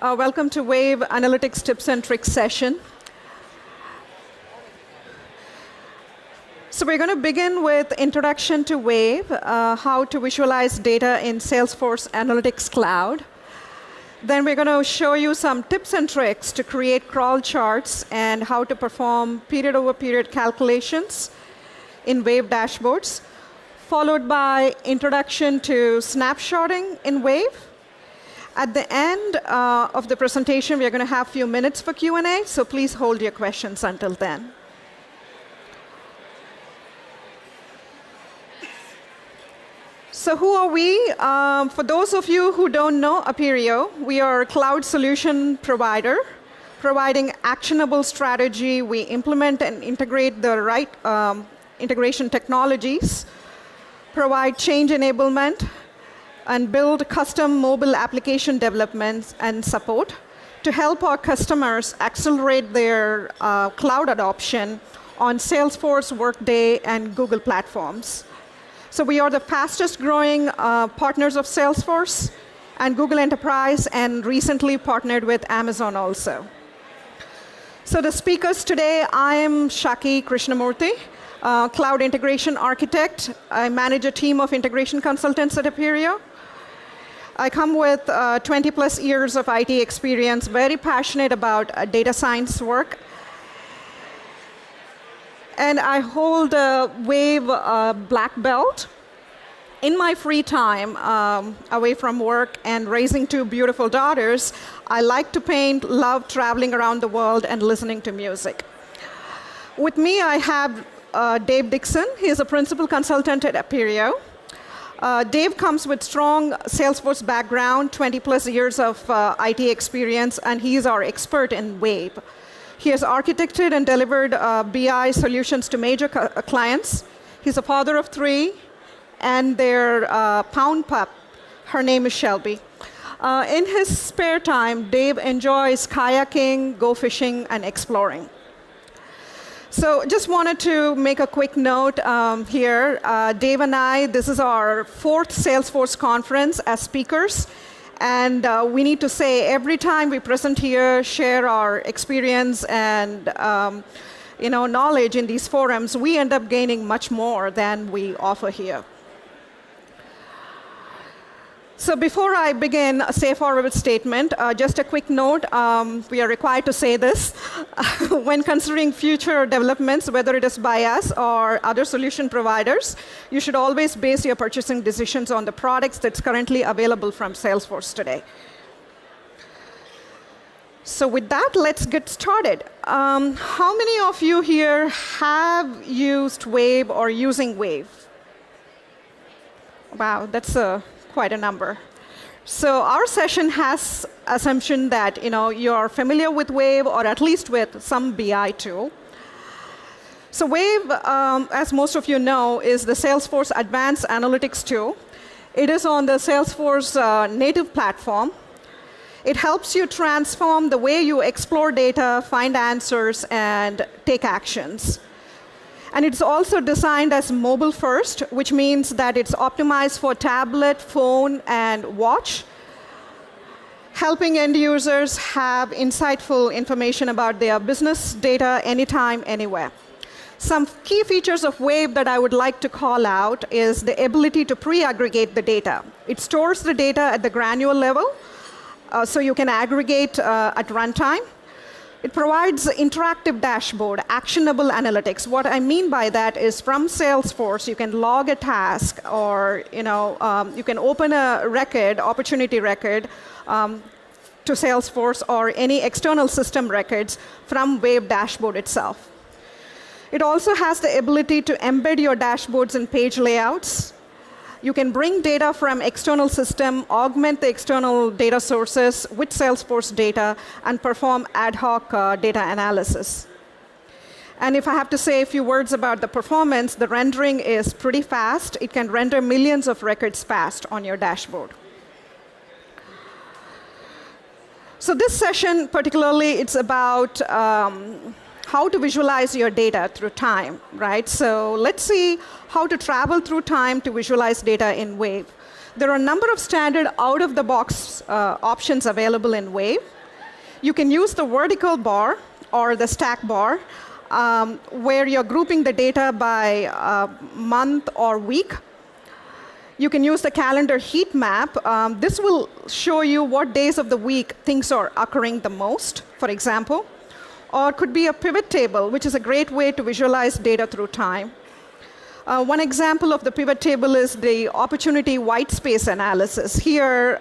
Welcome to Wave Analytics Tips and Tricks session. So we're going to begin with introduction to Wave, how to visualize data in Salesforce Analytics Cloud. Then we're going to show you some tips and tricks to create crawl charts and how to perform period-over-period calculations in Wave dashboards, followed by introduction to snapshotting in Wave. At the end of the presentation, we're going to have a few minutes for Q&A, so please hold your questions until then. So who are we? For those of you who don't know Appirio, we are a cloud solution provider, providing actionable strategy. We implement and integrate the right integration technologies, provide change enablement, and build custom mobile application developments and support to help our customers accelerate their cloud adoption on Salesforce, Workday, and Google platforms. So we are the fastest growing partners of Salesforce and Google Enterprise, and recently partnered with Amazon also. So the speakers today, I am Shaki Krishnamurthy, Cloud Integration Architect. I manage a team of integration consultants at Appirio. I come with 20 plus years of IT experience, very passionate about data science work. And I hold a Wave black belt. In my free time, away from work and raising two beautiful daughters, I like to paint, love traveling around the world and listening to music. With me, I have Dave Dixon. He's a principal consultant at Appirio. Dave comes with strong Salesforce background, 20 plus years of IT experience, and he's our expert in Wave. He has architected and delivered BI solutions to major clients. He's a father of three, and their pound pup, her name is Shelby. In his spare time, Dave enjoys kayaking, go fishing, and exploring. So just wanted to make a quick note here. Dave and I, this is our 4th Salesforce Conference as speakers. And we need to say every time we present here, share our experience and knowledge in these forums, we end up gaining much more than we offer here. So before I begin a safe harbor statement, just a quick note, we are required to say this. When considering future developments, whether it is by us or other solution providers, you should always base your purchasing decisions on the products that's currently available from Salesforce today. So with that, let's get started. How many of you here have used Wave or using Wave? Wow, that's quite a number. So our session has assumption that you're familiar with Wave or at least with some BI tool. So Wave, as most of you know, is the Salesforce Advanced Analytics tool. It is on the Salesforce native platform. It helps you transform the way you explore data, find answers, and take actions. And it's also designed as mobile first, which means that it's optimized for tablet, phone, and watch, helping end users have insightful information about their business data anytime, anywhere. Some key features of Wave that I would like to call out is the ability to pre-aggregate the data. It stores the data at the granular level, so you can aggregate at runtime. It provides interactive dashboard, actionable analytics. What I mean by that is from Salesforce, you can log a task, or you can open a record, opportunity record, to Salesforce or any external system records from Wave dashboard itself. It also has the ability to embed your dashboards in page layouts. You can bring data from external system, augment the external data sources with Salesforce data, and perform ad hoc data analysis. And if I have to say a few words about the performance, the rendering is pretty fast. It can render millions of records fast on your dashboard. So this session particularly, it's about how to visualize your data through time, right? So let's see how to travel through time to visualize data in Wave. There are a number of standard out-of-the-box options available in Wave. You can use the vertical bar or the stack bar, where you're grouping the data by month or week. You can use the calendar heat map. This will show you what days of the week things are occurring the most, for example. Or it could be a pivot table, which is a great way to visualize data through time. One example of the pivot table is the opportunity white space analysis. Here,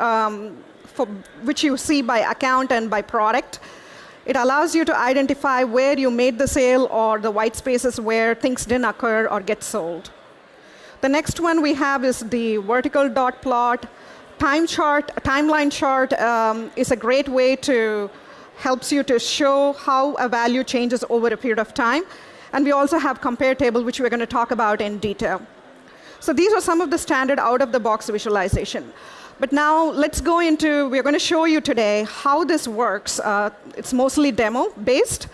which you see by account and by product. It allows you to identify where you made the sale or the white spaces where things didn't occur or get sold. The next one we have is the vertical dot plot. Timeline chart is a great way to helps you to show how a value changes over a period of time. And we also have compare table, which we're going to talk about in detail. So these are some of the standard out-of-the-box visualization. But now let's go into, we're going to show you today how this works. It's mostly demo-based.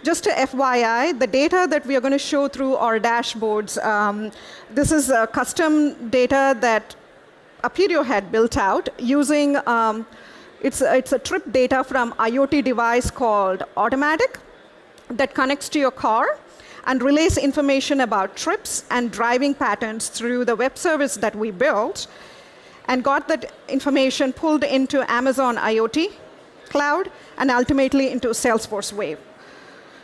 Just to FYI, the data that we are going to show through our dashboards, this is custom data that Appirio had built out using, it's a trip data from IoT device called Automatic that connects to your car and relays information about trips and driving patterns through the web service that we built, and got that information pulled into Amazon IoT Cloud and ultimately into Salesforce Wave.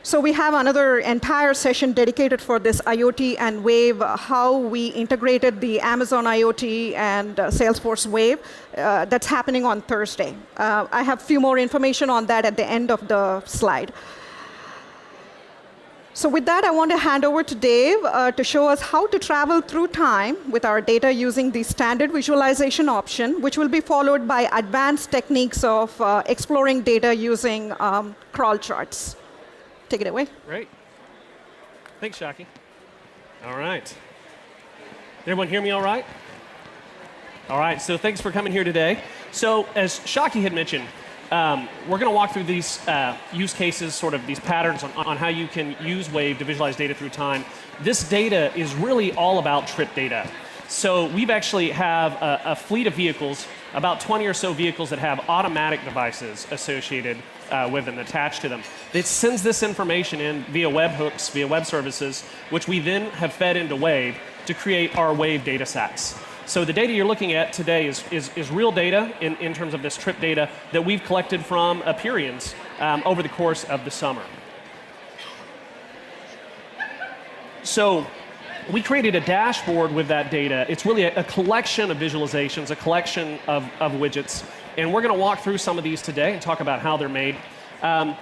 So we have another entire session dedicated for this IoT and Wave, how we integrated the Amazon IoT and Salesforce Wave. That's happening on Thursday. I have a few more information on that at the end of the slide. So with that, I want to hand over to Dave to show us how to travel through time with our data using the standard visualization option, which will be followed by advanced techniques of exploring data using crawl charts. Take it away. Great. Thanks, Shaki. All right. Did everyone hear me all right? All right, so thanks for coming here today. So as Shaki had mentioned, we're going to walk through these use cases, sort of these patterns on how you can use Wave to visualize data through time. This data is really all about trip data. So we've actually have a fleet of vehicles, about 20 or so vehicles that have automatic devices associated with them, attached to them. It sends this information in via webhooks, via web services, which we then have fed into Wave to create our Wave data sets. So the data you're looking at today is real data in terms of this trip data that we've collected from Appirians over the course of the summer. So we created a dashboard with that data. It's really a collection of visualizations, a collection of widgets. And we're going to walk through some of these today and talk about how they're made. One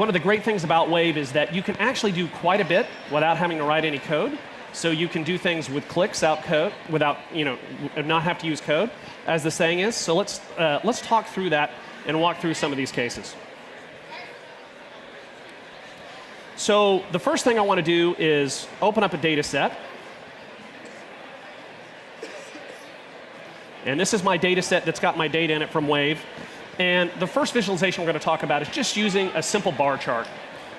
of the great things about Wave is that you can actually do quite a bit without having to write any code. So you can do things with clicks without not have to use code, as the saying is. So let's talk through that and walk through some of these cases. So the first thing I want to do is open up a data set. And this is my data set that's got my data in it from Wave. And the first visualization we're going to talk about is just using a simple bar chart,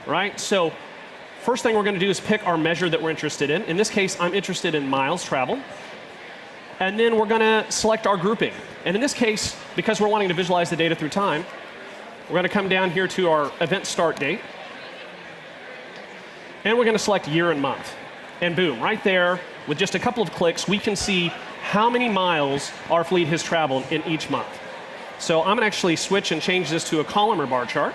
right? So first thing we're going to do is pick our measure that we're interested in. In this case, I'm interested in miles traveled. And then we're going to select our grouping. And in this case, because we're wanting to visualize the data through time, we're going to come down here to our event start date. And we're going to select year and month. And boom, right there, with just a couple of clicks, we can see how many miles our fleet has traveled in each month. So I'm going to actually switch and change this to a column or bar chart.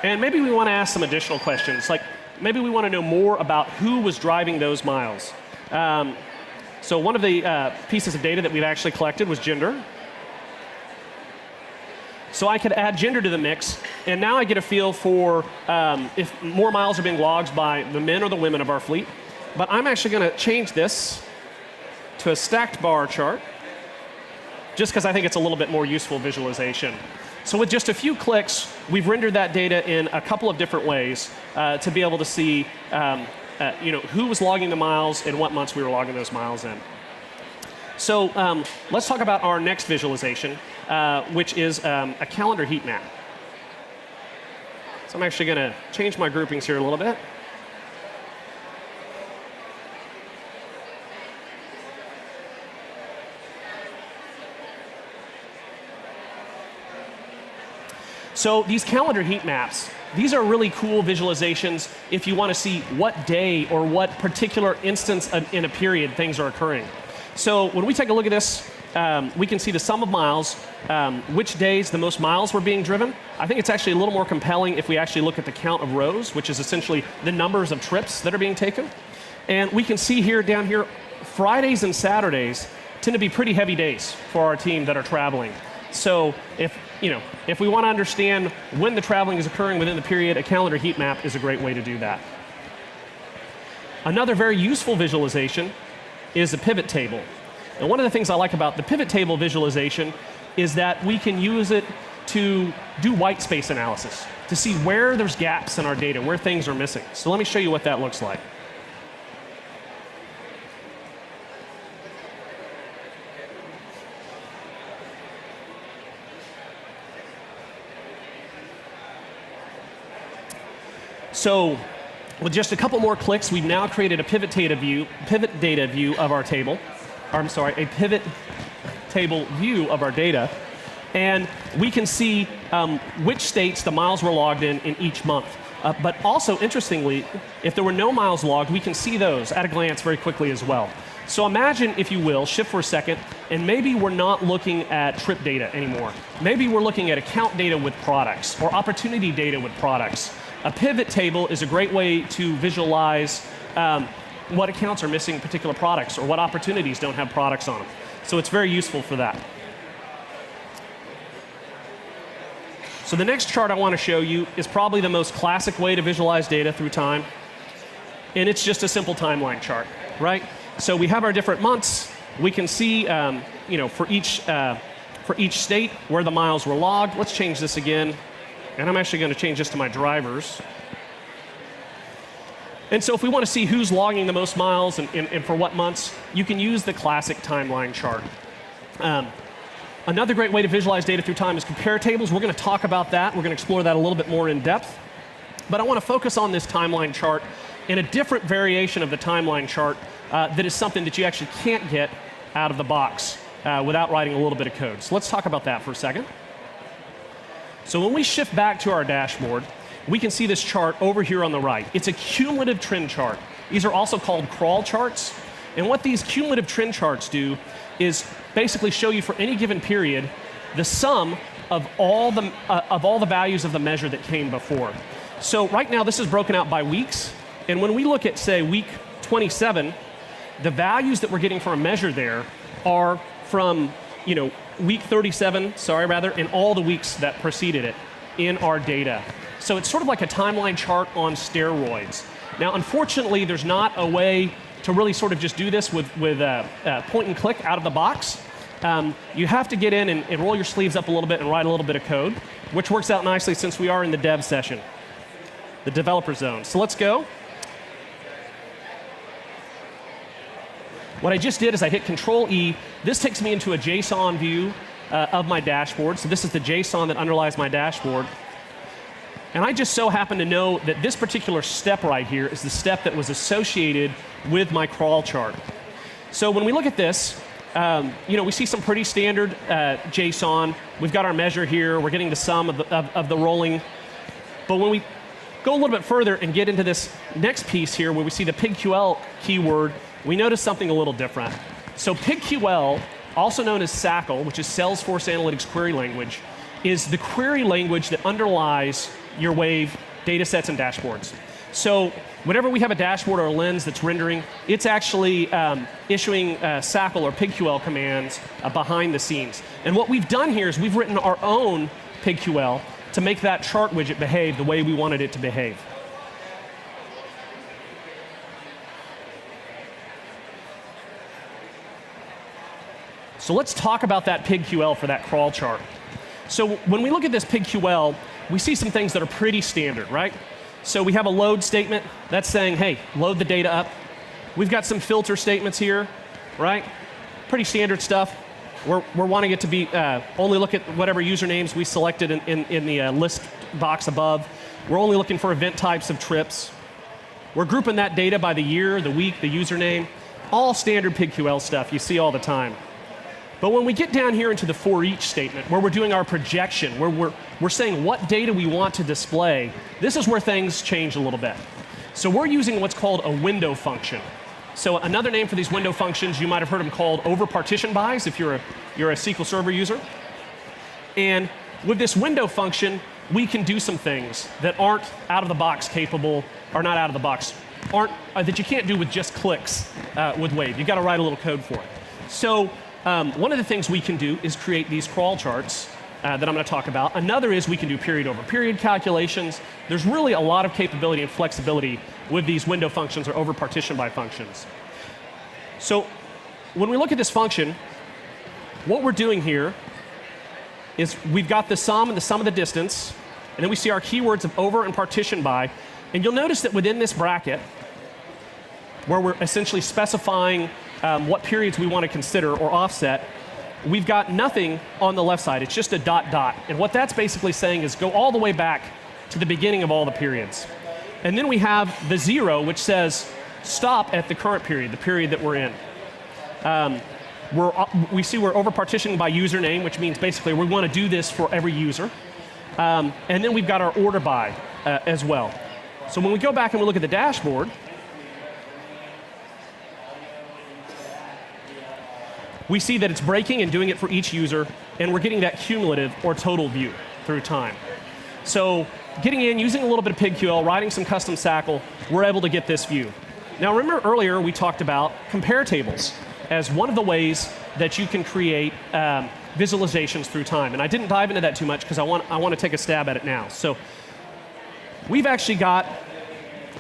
And maybe we want to ask some additional questions, like maybe we want to know more about who was driving those miles. So one of the pieces of data that we've actually collected was gender. So I could add gender to the mix, and now I get a feel for if more miles are being logged by the men or the women of our fleet. But I'm actually going to change this to a stacked bar chart, just because I think it's a little bit more useful visualization. So with just a few clicks, we've rendered that data in a couple of different ways to be able to see who was logging the miles and what months we were logging those miles in. So let's talk about our next visualization, which is a calendar heat map. So I'm actually going to change my groupings here a little bit. So these calendar heat maps, these are really cool visualizations if you want to see what day or what particular instance in a period things are occurring. So when we take a look at this, we can see the sum of miles, which days the most miles were being driven. I think it's actually a little more compelling if we actually look at the count of rows, which is essentially the numbers of trips that are being taken. And we can see here, down here, Fridays and Saturdays tend to be pretty heavy days for our team that are traveling. So if we want to understand when the traveling is occurring within the period, a calendar heat map is a great way to do that. Another very useful visualization is a pivot table. And one of the things I like about the pivot table visualization is that we can use it to do white space analysis, to see where there's gaps in our data, where things are missing. So let me show you what that looks like. So with just a couple more clicks, we've now created a pivot data view of our table. Or, I'm sorry, a pivot table view of our data. And we can see which states the miles were logged in each month. But also, interestingly, if there were no miles logged, we can see those at a glance very quickly as well. So imagine, if you will, shift for a second, and maybe we're not looking at trip data anymore. Maybe we're looking at account data with products or opportunity data with products. A pivot table is a great way to visualize what accounts are missing particular products or what opportunities don't have products on them. So it's very useful for that. So the next chart I want to show you is probably the most classic way to visualize data through time. And it's just a simple timeline chart, right? So we have our different months. We can see, for each state where the miles were logged. Let's change this again. And I'm actually going to change this to my drivers. And so if we want to see who's logging the most miles and for what months, you can use the classic timeline chart. Another great way to visualize data through time is compare tables. We're going to talk about that. We're going to explore that a little bit more in depth. But I want to focus on this timeline chart in a different variation of the timeline chart that is something that you actually can't get out of the box without writing a little bit of code. So let's talk about that for a second. So when we shift back to our dashboard, we can see this chart over here on the right. It's a cumulative trend chart. These are also called crawl charts. And what these cumulative trend charts do is basically show you for any given period the sum of all the values of the measure that came before. So right now this is broken out by weeks. And when we look at, say, week 27, the values that we're getting for a measure there are from, week 37, and all the weeks that preceded it in our data. So it's sort of like a timeline chart on steroids. Now, unfortunately, there's not a way to really sort of just do this with point and click out of the box. You have to get in and roll your sleeves up a little bit and write a little bit of code, which works out nicely since we are in the dev session, the developer zone. So let's go. What I just did is I hit Control-E. This takes me into a JSON view of my dashboard. So this is the JSON that underlies my dashboard. And I just so happen to know that this particular step right here is the step that was associated with my crawl chart. So when we look at this, we see some pretty standard JSON. We've got our measure here. We're getting the sum of the rolling. But when we go a little bit further and get into this next piece here where we see the PigQL keyword, we notice something a little different. So PigQL, also known as SACL, which is Salesforce Analytics Query Language, is the query language that underlies your Wave data sets and dashboards. So whenever we have a dashboard or a lens that's rendering, it's actually issuing SACL or PigQL commands behind the scenes. And what we've done here is we've written our own PigQL to make that chart widget behave the way we wanted it to behave. So let's talk about that PigQL for that crawl chart. So when we look at this PigQL, we see some things that are pretty standard, right? So we have a load statement that's saying, hey, load the data up. We've got some filter statements here, right? Pretty standard stuff. We're wanting it to be, only look at whatever usernames we selected in the list box above. We're only looking for event types of trips. We're grouping that data by the year, the week, the username. All standard PigQL stuff you see all the time. But when we get down here into the for each statement, where we're doing our projection, where we're saying what data we want to display, this is where things change a little bit. So we're using what's called a window function. So another name for these window functions, you might have heard them called over partition bys if you're a SQL Server user. And with this window function, we can do some things that aren't out of the box capable, or not out of the box, that you can't do with just clicks with Wave. You've got to write a little code for it. So one of the things we can do is create these crawl charts that I'm going to talk about. Another is we can do period over period calculations. There's really a lot of capability and flexibility with these window functions or over partition by functions. So when we look at this function, what we're doing here is we've got the sum and the sum of the distance, and then we see our keywords of over and partition by. And you'll notice that within this bracket, where we're essentially specifying what periods we want to consider or offset, we've got nothing on the left side. It's just a dot dot. And what that's basically saying is go all the way back to the beginning of all the periods. And then we have the 0, which says stop at the current period, the period that we're in. We see we're over partitioning by username, which means basically we want to do this for every user. And then we've got our order by as well. So when we go back and we look at the dashboard, we see that it's breaking and doing it for each user, and we're getting that cumulative or total view through time. So getting in, using a little bit of PigQL, writing some custom SACL, we're able to get this view. Now remember earlier we talked about compare tables as one of the ways that you can create visualizations through time. And I didn't dive into that too much because I want to take a stab at it now. So we've actually got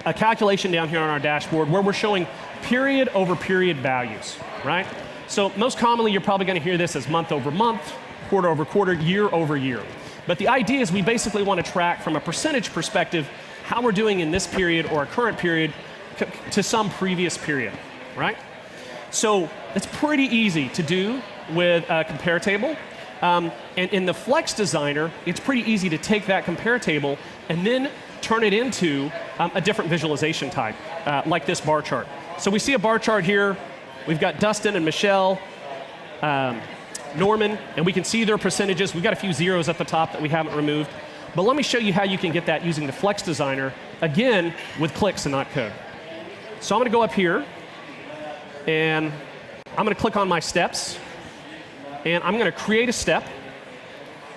a calculation down here on our dashboard where we're showing period over period values, right? So most commonly, you're probably going to hear this as month over month, quarter over quarter, year over year. But the idea is we basically want to track from a percentage perspective how we're doing in this period or a current period to some previous period, right? So it's pretty easy to do with a compare table. And in the Flex Designer, it's pretty easy to take that compare table and then turn it into a different visualization type, like this bar chart. So we see a bar chart here. We've got Dustin and Michelle, Norman, and we can see their percentages. We've got a few zeros at the top that we haven't removed. But let me show you how you can get that using the Flex Designer, again, with clicks and not code. So I'm going to go up here, and I'm going to click on my steps, and I'm going to create a step.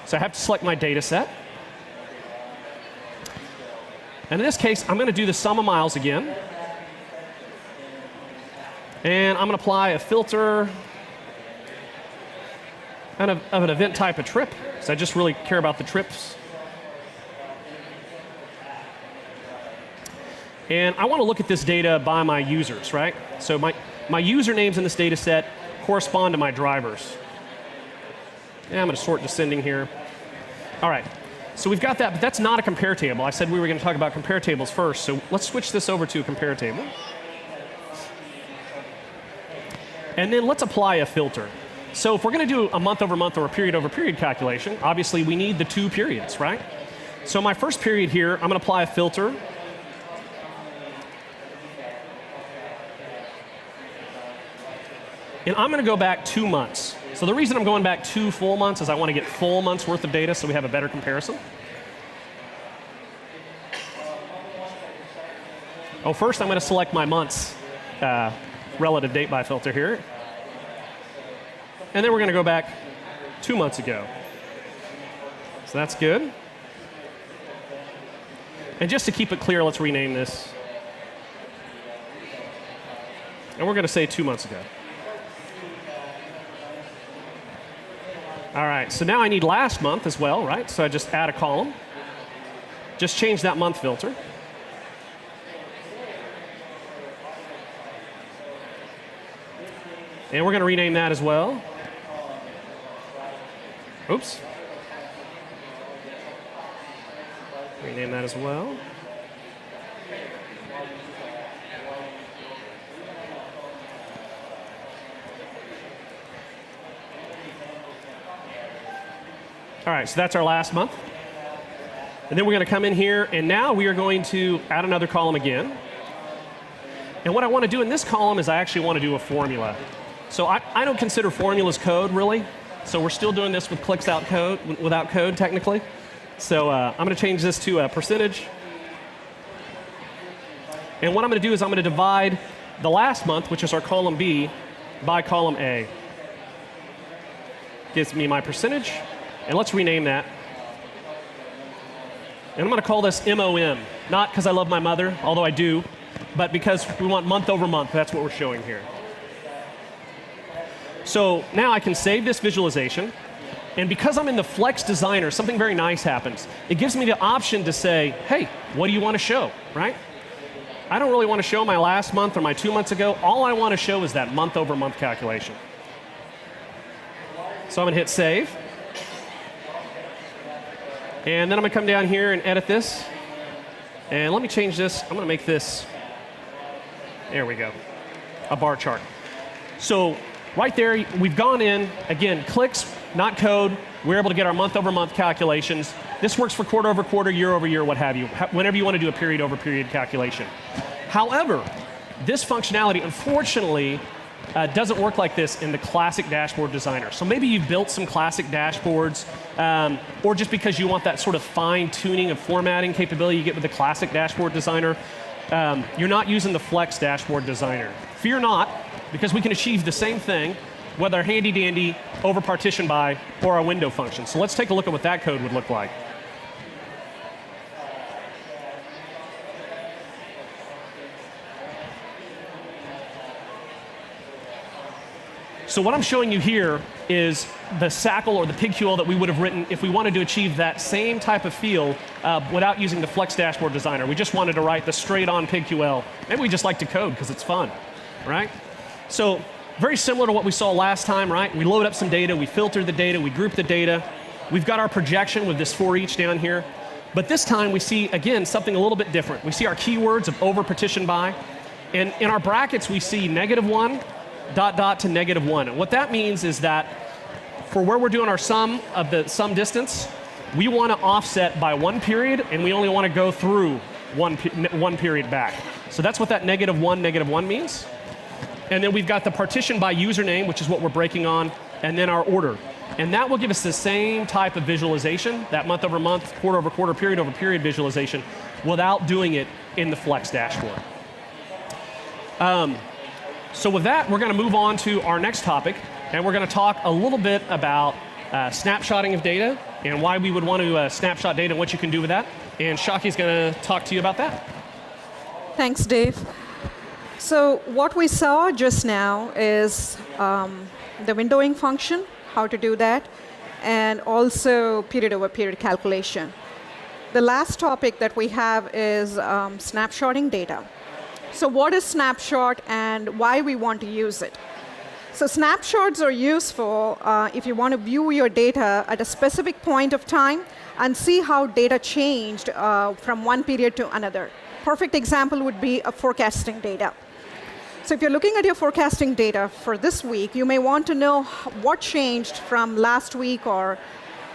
So I have to select my data set. And in this case, I'm going to do the sum of miles again. And I'm going to apply a filter kind of an event type of trip, because I just really care about the trips. And I want to look at this data by my users, right? So my usernames in this data set correspond to my drivers. And I'm going to sort descending here. All right. So we've got that, but that's not a compare table. I said we were going to talk about compare tables first. So let's switch this over to a compare table. And then let's apply a filter. So if we're going to do a month over month or a period over period calculation, obviously we need the two periods, right? So my first period here, I'm going to apply a filter. And I'm going to go back 2 months. So the reason I'm going back 2 full months is I want to get full months worth of data so we have a better comparison. Oh, first I'm going to select my months relative date by filter here. And then we're going to go back 2 months ago. So that's good. And just to keep it clear, let's rename this. And we're going to say 2 months ago. All right, so now I need last month as well, right? So I just add a column. Just change that month filter. And we're going to rename that as well. Oops. Rename that as well. All right, so that's our last month. And then we're going to come in here, and now we are going to add another column again. And what I want to do in this column is I actually want to do a formula. So I don't consider formulas code, really. So we're still doing this with clicks out code, without code, technically. So I'm going to change this to a percentage. And what I'm going to do is I'm going to divide the last month, which is our column B, by column A. Gives me my percentage. And let's rename that. And I'm going to call this MOM. Not because I love my mother, although I do, but because we want month over month. That's what we're showing here. So now I can save this visualization. And because I'm in the Flex Designer, something very nice happens. It gives me the option to say, hey, what do you want to show, right? I don't really want to show my last month or my 2 months ago. All I want to show is that month over month calculation. So I'm going to hit save. And then I'm going to come down here and edit this. And let me change this. I'm going to make this, there we go, a bar chart. So right there, we've gone in, again, clicks, not code. We're able to get our month over month calculations. This works for quarter over quarter, year over year, what have you, whenever you want to do a period over period calculation. However, this functionality, unfortunately, doesn't work like this in the classic dashboard designer. So maybe you've built some classic dashboards, or just because you want that sort of fine tuning of formatting capability you get with the classic dashboard designer, you're not using the Flex dashboard designer. Fear not, because we can achieve the same thing with our handy dandy over partition by or our window function. So let's take a look at what that code would look like. So what I'm showing you here is the SACL or the PigQL that we would have written if we wanted to achieve that same type of feel without using the Flex Dashboard Designer. We just wanted to write the straight-on PigQL. Maybe we just like to code because it's fun, right? So very similar to what we saw last time, right? We load up some data, we filter the data, we group the data. We've got our projection with this for each down here. But this time we see, again, something a little bit different. We see our keywords of over partition by. And in our brackets, we see -1, ... to -1. And what that means is that for where we're doing our sum of the sum distance, we want to offset by 1 period, and we only want to go through one period back. So that's what that -1, -1 means. And then we've got the partition by username, which is what we're breaking on, and then our order. And that will give us the same type of visualization, that month over month, quarter over quarter, period over period visualization, without doing it in the Flex dashboard. So with that, we're going to move on to our next topic, and we're going to talk a little bit about snapshotting of data and why we would want to snapshot data and what you can do with that. And Shaki's going to talk to you about that. Thanks, Dave. So what we saw just now is the windowing function, how to do that, and also period over period calculation. The last topic that we have is snapshotting data. So what is snapshot and why we want to use it? So snapshots are useful if you want to view your data at a specific point of time and see how data changed from one period to another. Perfect example would be a forecasting data. So if you're looking at your forecasting data for this week, you may want to know what changed from last week or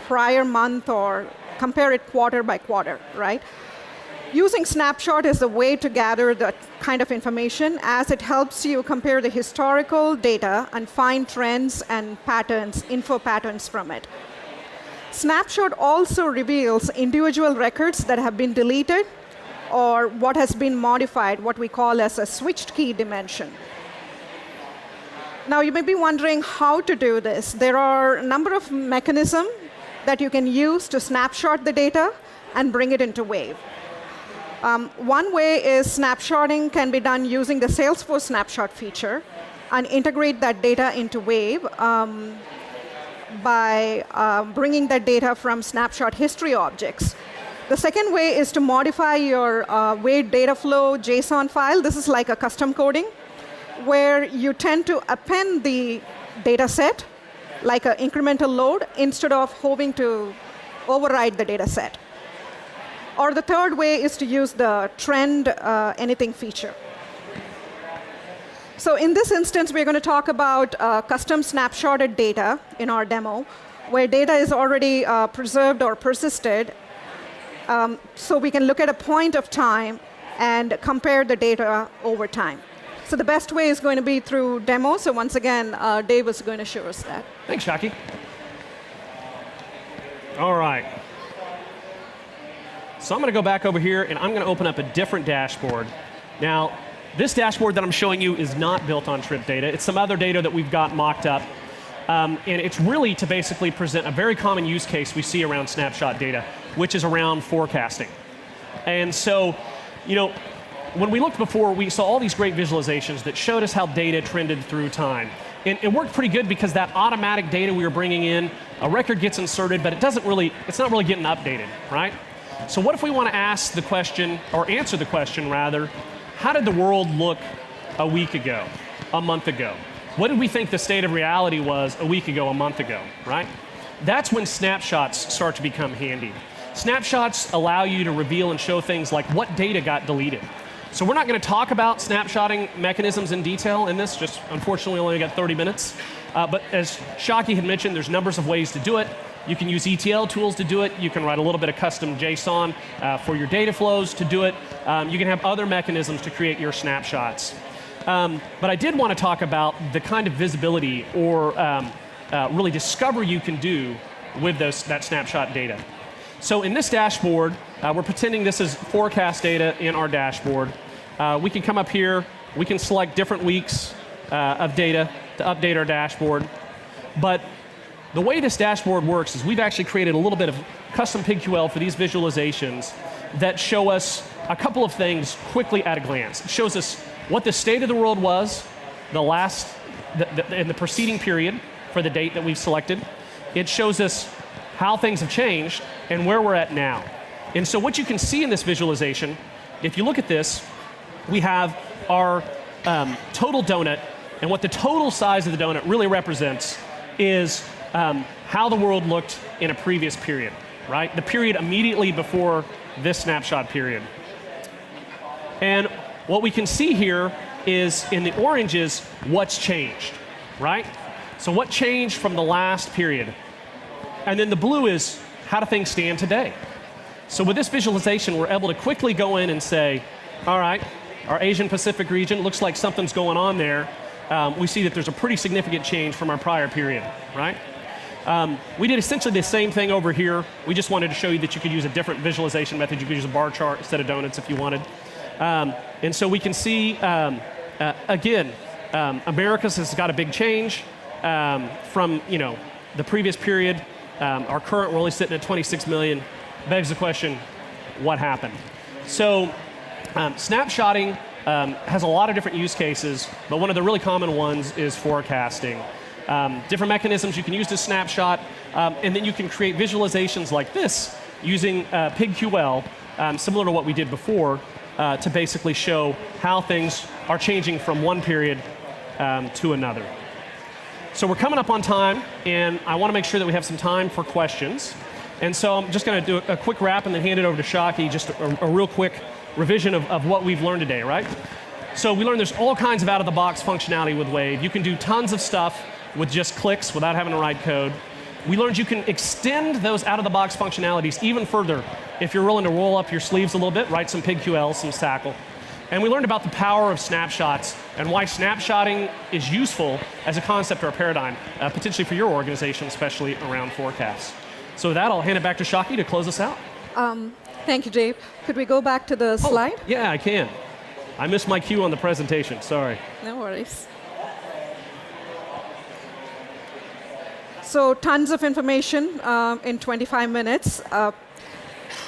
prior month, or compare it quarter by quarter, right? Using Snapshot is a way to gather that kind of information, as it helps you compare the historical data and find trends and patterns, info patterns from it. Snapshot also reveals individual records that have been deleted or what has been modified, what we call as a switched key dimension. Now, you may be wondering how to do this. There are a number of mechanisms that you can use to snapshot the data and bring it into Wave. One way is snapshotting can be done using the Salesforce snapshot feature and integrate that data into Wave by bringing that data from snapshot history objects. The second way is to modify your Wave data flow JSON file. This is like a custom coding, where you tend to append the data set like an incremental load instead of hoping to override the data set. Or the third way is to use the trend anything feature. So in this instance, we're going to talk about custom snapshotted data in our demo, where data is already preserved or persisted, so we can look at a point of time and compare the data over time. So the best way is going to be through demo. So once again, Dave is going to show us that. Thanks, Shaki. All right. So I'm going to go back over here, and I'm going to open up a different dashboard. Now, this dashboard that I'm showing you is not built on trip data. It's some other data that we've got mocked up. And it's really to basically present a very common use case we see around snapshot data, which is around forecasting. And so, you know, when we looked before, we saw all these great visualizations that showed us how data trended through time. And it worked pretty good because that automatic data we were bringing in, a record gets inserted, but it's not really getting updated, right? So what if we want to ask the question, or answer the question rather, how did the world look a week ago, a month ago? What did we think the state of reality was a week ago, a month ago, right? That's when snapshots start to become handy. Snapshots allow you to reveal and show things like what data got deleted. So we're not going to talk about snapshotting mechanisms in detail in this, just unfortunately we only got 30 minutes. But as Shaki had mentioned, there's numbers of ways to do it. You can use ETL tools to do it. You can write a little bit of custom JSON for your data flows to do it. You can have other mechanisms to create your snapshots. But I did want to talk about the kind of visibility or really discovery you can do with that snapshot data. So in this dashboard, we're pretending this is forecast data in our dashboard. We can come up here, we can select different weeks of data to update our dashboard. But the way this dashboard works is we've actually created a little bit of custom PigQL for these visualizations that show us a couple of things quickly at a glance. It shows us what the state of the world was in the preceding period for the date that we've selected. It shows us how things have changed and where we're at now. And so what you can see in this visualization, if you look at this, we have our total donut, and what the total size of the donut really represents is how the world looked in a previous period, right? The period immediately before this snapshot period. And what we can see here is in the orange is what's changed, right? So what changed from the last period? And then the blue is how do things stand today? So with this visualization, we're able to quickly go in and say, all right, our Asian Pacific region looks like something's going on there. We see that there's a pretty significant change from our prior period, right? We did essentially the same thing over here. We just wanted to show you that you could use a different visualization method. You could use a bar chart instead of donuts if you wanted. And so we can see, again, Americas has got a big change from the previous period. Our current, we're only sitting at 26 million. Begs the question, what happened? So snapshotting has a lot of different use cases, but one of the really common ones is forecasting. Different mechanisms you can use to snapshot, and then you can create visualizations like this using PigQL, similar to what we did before, to basically show how things are changing from one period to another. So we're coming up on time, and I want to make sure that we have some time for questions. And so I'm just going to do a quick wrap and then hand it over to Shaki, just a real quick revision of what we've learned today, right? So we learned there's all kinds of out-of-the-box functionality with Wave. You can do tons of stuff with just clicks without having to write code. We learned you can extend those out-of-the-box functionalities even further if you're willing to roll up your sleeves a little bit, write some PigQL, some SACL. And we learned about the power of snapshots and why snapshotting is useful as a concept or a paradigm, potentially for your organization, especially around forecasts. So with that, I'll hand it back to Shaki to close us out. Thank you, Dave. Could we go back to the slide? Yeah, I can. I missed my cue on the presentation, sorry. No worries. So tons of information in 25 minutes.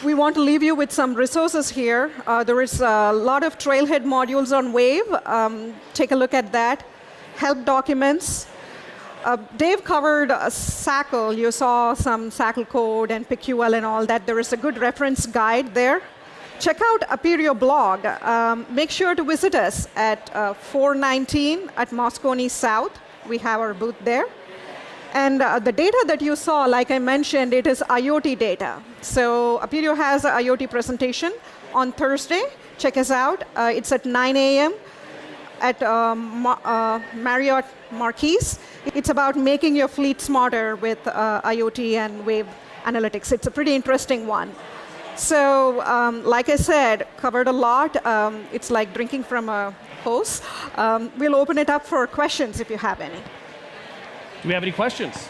We want to leave you with some resources here. There is a lot of Trailhead modules on Wave. Take a look at that. Help documents. Dave covered SACL. You saw some SACL code and PigQL and all that. There is a good reference guide there. Check out Appirio blog. Make sure to visit us at 419 at Moscone South. We have our booth there. And the data that you saw, like I mentioned, it is IoT data. So Appirio has an IoT presentation on Thursday. Check us out. It's at 9 a.m. at Marriott Marquis. It's about making your fleet smarter with IoT and Wave analytics. It's a pretty interesting one. So like I said, covered a lot. It's like drinking from a hosts. We'll open it up for questions if you have any. Do we have any questions?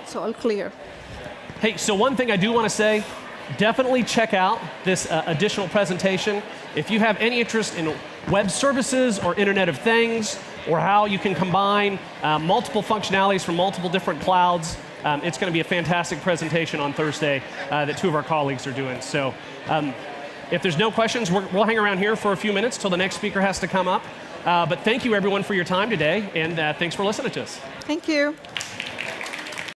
It's all clear. Hey, so one thing I do want to say, definitely check out this additional presentation. If you have any interest in web services or Internet of Things, or how you can combine multiple functionalities from multiple different clouds, it's going to be a fantastic presentation on Thursday that two of our colleagues are doing. So if there's no questions, we'll hang around here for a few minutes till the next speaker has to come up. But thank you, everyone, for your time today, and thanks for listening to us. Thank you.